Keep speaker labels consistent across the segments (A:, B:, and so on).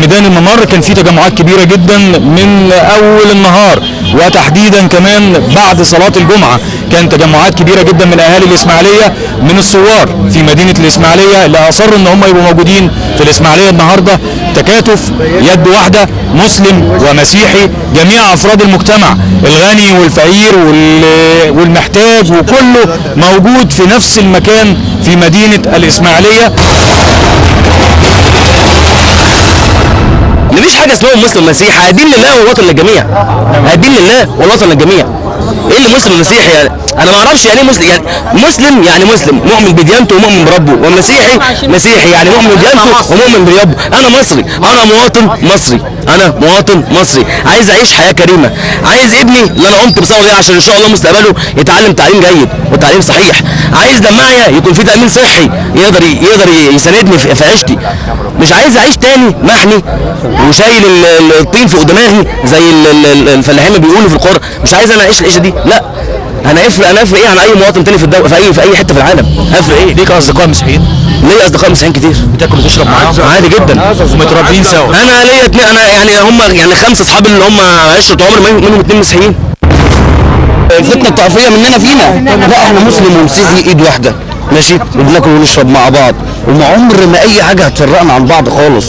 A: ميدان الممر كان في تجمعات كبيرة جدا من أول النهار، وتحديدا كمان بعد صلاة الجمعة كان تجمعات كبيرة جدا من أهالي الإسماعيلية، من الثوار في مدينة الإسماعيلية اللي أصروا إن هم يبقوا موجودين في الإسماعيلية النهاردة. تكاتف، يد واحدة، مسلم ومسيحي، جميع أفراد المجتمع، الغني والفقير والمحتاج، وكله موجود في نفس المكان في مدينة الإسماعيلية.
B: مفيش حاجه اسمها مسلم مسيحي، الدين لله والوطن للجميع. الدين لله والوطن للجميع. ايه اللي مسلم مسيحي يعني؟ انا ما اعرفش يعني ايه مسلم. يعني مسلم يعني مسلم مؤمن بديانته ومؤمن بربه، ومسيحي مسيحي يعني مؤمن بديانته ومؤمن بربه. انا مصري، انا مواطن مصري، انا مواطن مصري عايز اعيش حياه كريمه، عايز ابني اللي انا قمت بصوره دي عشان ان شاء الله مستقبله يتعلم تعليم جيد وتعليم صحيح، عايز لما معايا يكون في تامين صحي يقدر يساندني في عيشتي. مش عايز اعيش تاني محمي وشايل الطين فوق دماغي زي الفلاحين ما بيقولوا في القرى. مش عايز انا اعيش العيشه دي، لا. انا افرق ايه عن اي مواطن تاني في الدولة في اي حته في العالم؟ افرق ايه؟
A: ليك اصدقاء مسيحيين؟
B: ليا اصدقاء مسيحيين كتير.
A: بتاكل وتشرب معاهم؟
B: عادي جدا،
A: متربيين سوا.
B: انا ليا اتنين، انا يعني هم يعني 5 اصحابي اللي هم عشره عمر منهم 2 مسيحيين. الفتنه الطائفيه مننا فينا، لا احنا مسلم ومسيحي ايد واحده ماشي، وبناكل ونشرب مع بعض، وما عمر ما اي حاجه هتفرقنا عن بعض خالص.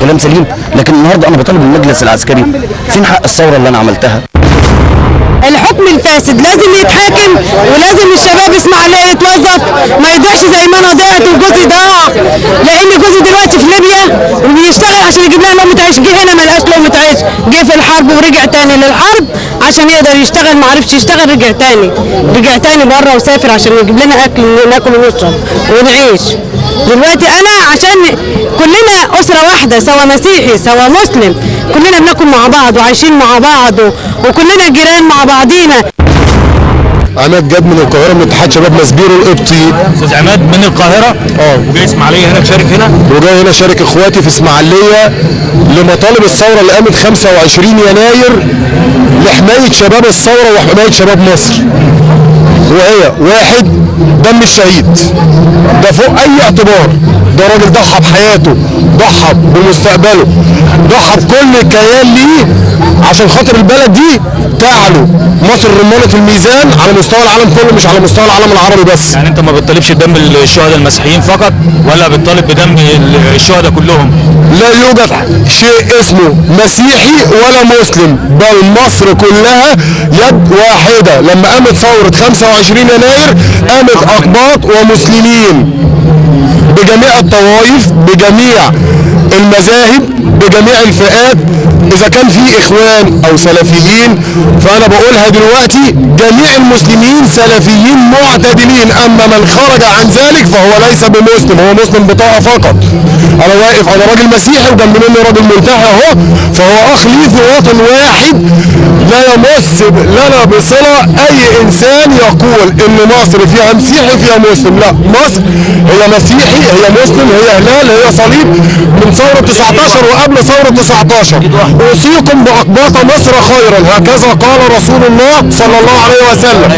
B: كلام سليم. لكن النهارده انا بطالب المجلس العسكري، فين حق الثوره اللي انا عملتها؟
C: الحكم الفاسد لازم يتحاكم، ولازم الشباب اسماعيليه يتوظف، ما يضيعش زي ما انا ضيعت وجوزي ضاع، لان جوزي دلوقتي في ليبيا وبيشتغل عشان يجيب لها لقمه عيش، جه هنا ما لقاش لقمه عيش، جه في الحرب ورجع تاني للحرب عشان يقدر يشتغل، ما عرفش يشتغل، رجع تاني بره وسافر عشان يجيب لنا اكل ناكل ونشرب ونعيش. دلوقتي انا عشان كلنا اسره واحده، سواء مسيحي سواء مسلم، كلنا بناكل مع بعض وعايشين مع بعض وكلنا جيران مع بعضينا.
D: عماد جاد من القاهره، من اتحاد شباب مسبيرو القبطي.
A: استاذ عماد من القاهره؟ وجاي اسماعيليه هنا تشارك هنا؟
D: وجاي هنا شارك اخواتي في اسماعيليه لمطالب الثوره اللي قامت 25 يناير لحمايه شباب الثوره وحمايه شباب مصر. وهي واحد، دم الشهيد ده فوق اي اعتبار، ده راجل ضحى بحياته، ضحى بمستقبله، ضحى بكل كيان ليه عشان خاطر البلد دي تعلو. مصر رمانة الميزان على مستوى العالم كله، مش على مستوى العالم العربي بس.
A: يعني انت ما بتطالبش بدم الشهداء المسيحيين فقط، ولا بتطالب بدم الشهداء كلهم؟
D: لا يوجد شيء اسمه مسيحي ولا مسلم، بل مصر كلها يد واحدة. لما قامت ثورة 25 يناير قامت أقباط ومسلمين بجميع الطوائف، بجميع المذاهب، بجميع الفئات. إذا كان في إخوان أو سلفيين، فأنا بقولها دلوقتي جميع المسلمين سلفيين معتدلين. أما من خرج عن ذلك فهو ليس بمسلم، هو مسلم بطاقة فقط. أنا واقف، أنا راجل مسيحي وجنب مني راجل ملتحي أهو، فهو أخ لي في وطن واحد لا يمس لنا بصلة أي إنسان يقول إن مصر فيها مسيحي فيها مسلم. لا، مصر هي مسيحي، هي مسلم، هي هلال، هي صليب من ثورة 19 وقبل ثورة 19. أوصيكم بأقباط مصر خيرا، هكذا قال رسول الله صلى الله عليه وسلم.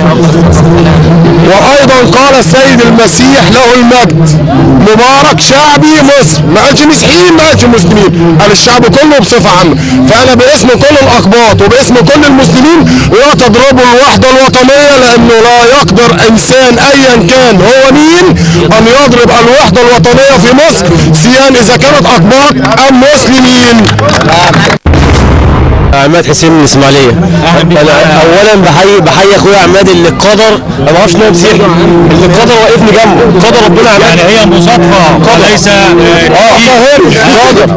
D: وأيضا قال السيد المسيح له المجد: مبارك شعبي مصر. ما قالش مسيحيين، ما قالش مسلمين، قال الشعب كله بصفة عامة. فأنا باسم كل الأقباط وباسم كل المسلمين لا تضربوا الوحدة الوطنية، لأنه لا يقدر إنسان أيا كان هو مين أن يضرب الوحدة الوطنية في مصر، سيان إذا كانت أقباط أم مسلمين.
B: عماد حسين من الاسماعيليه. اولا بحيي اخويا عماد اللي القدر، ما بعرفش ان هو مسيحي، اللي القدر واقفني جنبه، قدر ربنا عماد.
A: يعني هي مصادفه وليس
B: قدر.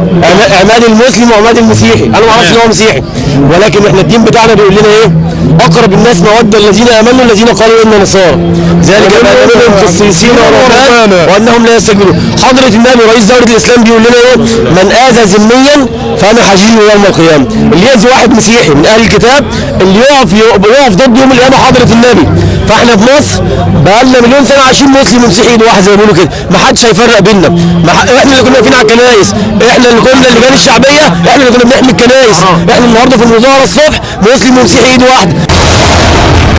B: عماد المسلم وعماد المسيحي، انا ما اعرفش ان هو مسيحي، ولكن احنا الدين بتاعنا بيقول لنا ايه؟ اقرب الناس موده الذين امنوا الذين قالوا انا نصارى، ذلك بانهم في الصيصين والرهبان وانهم لا يستكبرون. حضره النبي رئيس دوله الاسلام بيقول لنا ايه؟ من اذى ذميا فانا حجيجه يوم القيامه. اللي يأذي واحد مسيحي من اهل الكتاب، اللي يقف ضد يوم القيامه حضره النبي. فاحنا في مصر بقالنا مليون سنه عايشين مسلم ومسيحي ايد واحد زي ما بيقولوا كده، ما حدش هيفرق بيننا. احنا اللي كنا واقفين على الكنايس، احنا اللي كنا اللجان الشعبيه، احنا اللي كنا بنحمي الكنايس. احنا النهارده في المظاهره الصبح مسلم ومسيحي ايد واحده.